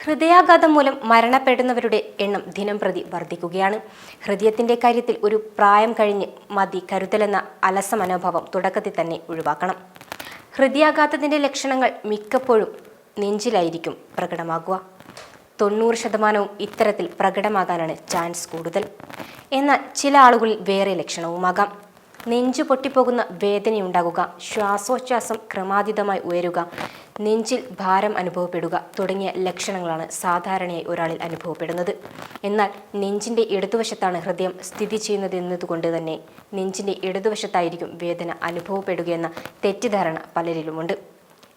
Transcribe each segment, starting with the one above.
ഹൃദയാഘാതം മൂലം മരണപ്പെടുന്നവരുടെ എണ്ണം ദിനംപ്രതി വർദ്ധിക്കുകയാണ്. ഹൃദയത്തിന്റെ കാര്യത്തിൽ ഒരു പ്രായം കഴിഞ്ഞ് മതി കരുതലെന്ന അലസ മനോഭാവം തുടക്കത്തിൽ തന്നെ ഒഴിവാക്കണം. ഹൃദയാഘാതത്തിന്റെ ലക്ഷണങ്ങൾ മിക്കപ്പോഴും നെഞ്ചിലായിരിക്കും പ്രകടമാകുക. 90% ഇത്തരത്തിൽ പ്രകടമാകാനാണ് ചാൻസ് കൂടുതൽ. എന്നാൽ ചില ആളുകളിൽ വേറെ ലക്ഷണവുമാകാം. നെഞ്ചു പൊട്ടിപ്പോകുന്ന വേദനയുണ്ടാകുക, ശ്വാസോച്ഛ്വാസം ക്രമാതീതമായി ഉയരുക, നെഞ്ചിൽ ഭാരം അനുഭവപ്പെടുക തുടങ്ങിയ ലക്ഷണങ്ങളാണ് സാധാരണയായി ഒരാളിൽ അനുഭവപ്പെടുന്നത്. എന്നാൽ നെഞ്ചിൻ്റെ ഇടതുവശത്താണ് ഹൃദയം സ്ഥിതി ചെയ്യുന്നതെന്നതുകൊണ്ട് തന്നെ നെഞ്ചിൻ്റെ ഇടതുവശത്തായിരിക്കും വേദന അനുഭവപ്പെടുകയെന്ന തെറ്റിദ്ധാരണ പലരിലുമുണ്ട്.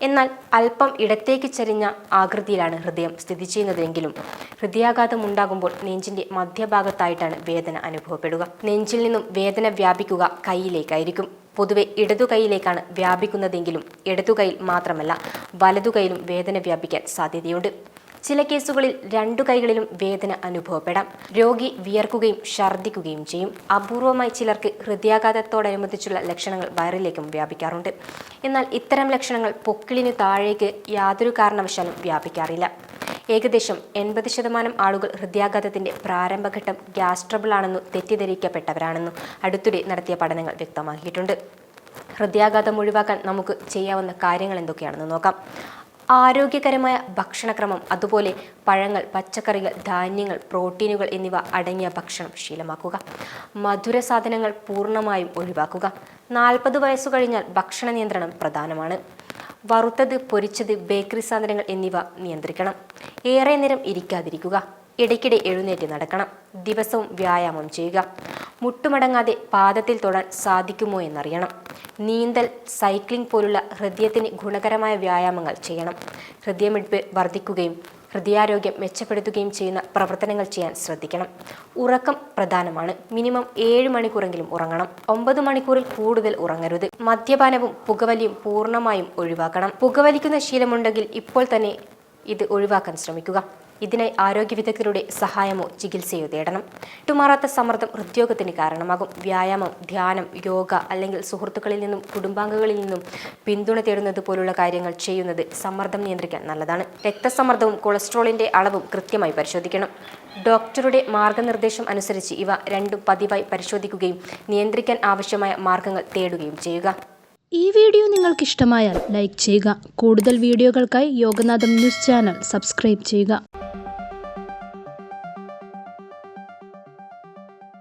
എന്നാൽ അല്പം ഇടത്തേക്ക് ചരിഞ്ഞ ആകൃതിയിലാണ് ഹൃദയം സ്ഥിതി ചെയ്യുന്നതെങ്കിലും ഹൃദയാഘാതം ഉണ്ടാകുമ്പോൾ നെഞ്ചിന്റെ മധ്യഭാഗത്തായിട്ടാണ് വേദന അനുഭവപ്പെടുക. നെഞ്ചിൽ നിന്നും വേദന വ്യാപിക്കുക കൈയിലേക്കായിരിക്കും. പൊതുവെ ഇടതു കൈയിലേക്കാണ് വ്യാപിക്കുന്നതെങ്കിലും ഇടതു കൈയിൽ മാത്രമല്ല വലതു കൈയിലും വേദന വ്യാപിക്കാൻ സാധ്യതയുണ്ട്. ചില കേസുകളിൽ രണ്ടു കൈകളിലും വേദന അനുഭവപ്പെടാം. രോഗി വിയർക്കുകയും ഛർദ്ദിക്കുകയും ചെയ്യും. അപൂർവമായി ചിലർക്ക് ഹൃദയാഘാതത്തോടനുബന്ധിച്ചുള്ള ലക്ഷണങ്ങൾ വയറിലേക്കും വ്യാപിക്കാറുണ്ട്. എന്നാൽ ഇത്തരം ലക്ഷണങ്ങൾ പൊക്കിളിന് താഴേക്ക് യാതൊരു കാരണവശാലും വ്യാപിക്കാറില്ല. ഏകദേശം 80% ആളുകൾ ഹൃദയാഘാതത്തിന്റെ പ്രാരംഭഘട്ടം ഗ്യാസ് ട്രബിൾ ആണെന്നു തെറ്റിദ്ധരിക്കപ്പെട്ടവരാണെന്നു അടുത്തിടെ നടത്തിയ പഠനങ്ങൾ വ്യക്തമാക്കിയിട്ടുണ്ട്. ഹൃദയാഘാതം ഒഴിവാക്കാൻ നമുക്ക് ചെയ്യാവുന്ന കാര്യങ്ങൾ എന്തൊക്കെയാണെന്ന് നോക്കാം. ആരോഗ്യകരമായ ഭക്ഷണക്രമം, അതുപോലെ പഴങ്ങൾ, പച്ചക്കറികൾ, ധാന്യങ്ങൾ, പ്രോട്ടീനുകൾ എന്നിവ അടങ്ങിയ ഭക്ഷണം ശീലമാക്കുക. മധുര സാധനങ്ങൾ പൂർണ്ണമായും ഒഴിവാക്കുക. 40 വയസ്സു കഴിഞ്ഞാൽ ഭക്ഷണ നിയന്ത്രണം പ്രധാനമാണ്. വറുത്തത്, പൊരിച്ചത്, ബേക്കറി സാധനങ്ങൾ എന്നിവ നിയന്ത്രിക്കണം. ഏറെ നേരം ഇരിക്കാതിരിക്കുക. ഇടയ്ക്കിടെ എഴുന്നേറ്റ് നടക്കണം. ദിവസവും വ്യായാമം ചെയ്യുക. മുട്ടുമടങ്ങാതെ പാദത്തിൽ തൊടാൻ സാധിക്കുമോ എന്നറിയണം. നീന്തൽ, സൈക്ലിംഗ് പോലുള്ള ഹൃദയത്തിന് ഗുണകരമായ വ്യായാമങ്ങൾ ചെയ്യണം. ഹൃദയമിടിപ്പ് വർദ്ധിക്കുകയും ഹൃദയാരോഗ്യം മെച്ചപ്പെടുത്തുകയും ചെയ്യുന്ന പ്രവർത്തനങ്ങൾ ചെയ്യാൻ ശ്രദ്ധിക്കണം. ഉറക്കം പ്രധാനമാണ്. മിനിമം 7 മണിക്കൂറെങ്കിലും ഉറങ്ങണം. 9 മണിക്കൂറിൽ കൂടുതൽ ഉറങ്ങരുത്. മദ്യപാനവും പുകവലിയും പൂർണ്ണമായും ഒഴിവാക്കണം. പുകവലിക്കുന്ന ശീലമുണ്ടെങ്കിൽ ഇപ്പോൾ തന്നെ ഇത് ഒഴിവാക്കാൻ ശ്രമിക്കുക. ഇതിനായി ആരോഗ്യ വിദഗ്ധരുടെ സഹായമോ ചികിത്സയോ തേടണം. വിട്ടുമാറാത്ത സമ്മർദ്ദം ഹൃദ്രോഗത്തിന് കാരണമാകും. വ്യായാമം, ധ്യാനം, യോഗ അല്ലെങ്കിൽ സുഹൃത്തുക്കളിൽ നിന്നും കുടുംബാംഗങ്ങളിൽ നിന്നും പിന്തുണ തേടുന്നത് പോലുള്ള കാര്യങ്ങൾ ചെയ്യുന്നത് സമ്മർദ്ദം നിയന്ത്രിക്കാൻ നല്ലതാണ്. രക്തസമ്മർദ്ദവും കൊളസ്ട്രോളിന്റെ അളവും കൃത്യമായി പരിശോധിക്കണം. ഡോക്ടറുടെ മാർഗനിർദ്ദേശം അനുസരിച്ച് ഇവ രണ്ടും പതിവായി പരിശോധിക്കുകയും നിയന്ത്രിക്കാൻ ആവശ്യമായ മാർഗങ്ങൾ തേടുകയും ചെയ്യുക. ഈ വീഡിയോ നിങ്ങൾക്ക് ഇഷ്ടമായാൽ ലൈക്ക് ചെയ്യുക. കൂടുതൽ വീഡിയോകൾക്കായി യോഗനാഥം ന്യൂസ് ചാനൽ സബ്സ്ക്രൈബ് ചെയ്യുക.